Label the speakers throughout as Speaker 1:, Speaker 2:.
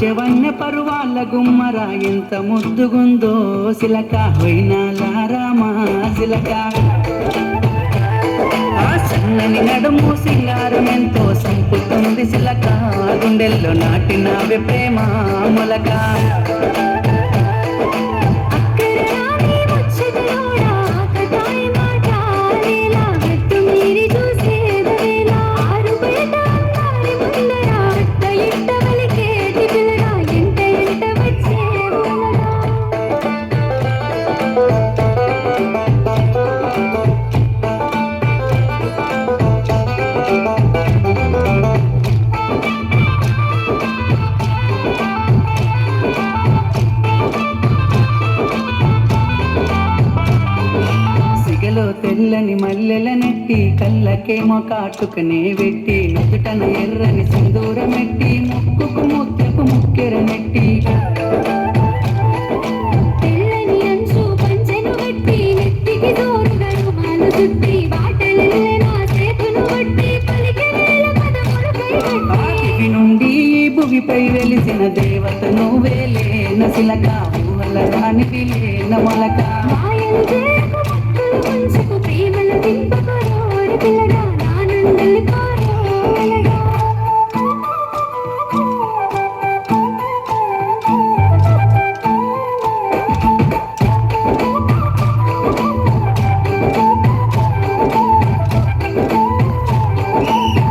Speaker 1: ముత్యవన్య పరువాళ్ళ గుమ్మర ఎంత ముద్దుగుందో సిలక హొయినాలారామా సిలక ఆ సన్నని నడుము సింగారం ఎంతో సంపుతుంది సిలక గుండెల్లో నాటినవే ప్రేమ మొలక తెల్లని మల్లెల నెట్టి కళ్ళకేమో కాటుకనే వెట్టి నుదుటన ఎర్రని సింధూరమెట్టి ముక్కుకు ముద్దకు ముక్కెర నెట్టి తెల్లని అంచు పంచెను వెట్టి నెత్తికి జోరుగా రుమాలు చుట్టి బాటలెల్లెనా చేతులు వట్టి పలికే వేల పదములు కైగట్టి నుండి భువిపై వెలిసిన దేవత నువ్వేలే నసిలక ఊహల రానిది లేన మొలక మనసుకు ప్రేమల దింపకోరి పిల్లగా నానందలి కోరగా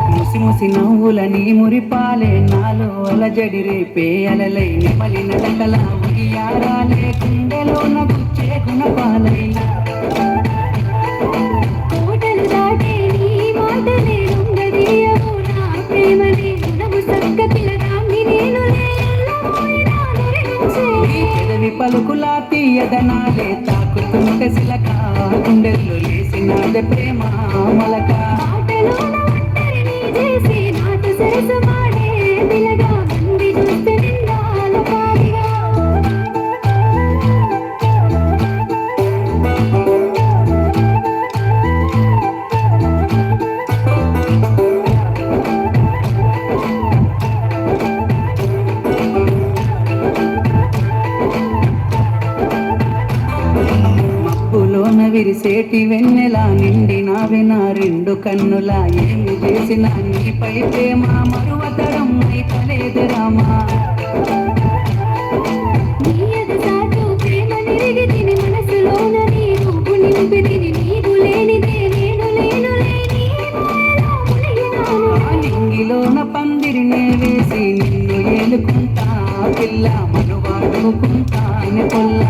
Speaker 1: ముసి ముసి నవ్వులని మురిపాలే నాలో అలజడి రేపే అలలై నిమలి నడకల ఉయ్యారాలే గుండెలోన గుచ్చే గుణపాలై పలుకులా తీయదనాలే తాకుతుంటే సిలక గుండెల్లో లేసినాదే ప్రేమ మొలక విరిసేటి వెన్నెలా నిండి నావిన రెండు కన్నులా ఏమి చేసిన నీపై ప్రేమ మరువతరం అయితలేదు రామా నింగిలోన పందిరినే వేసి నిన్ను ఏలుకుంటా పిల్ల మనువాడుకుంటాను పొల్ల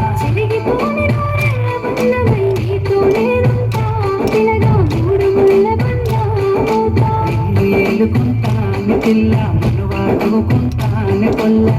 Speaker 1: ఏలుకుంటాను పిల్ల మనువాడుకుంటాను పొల్ల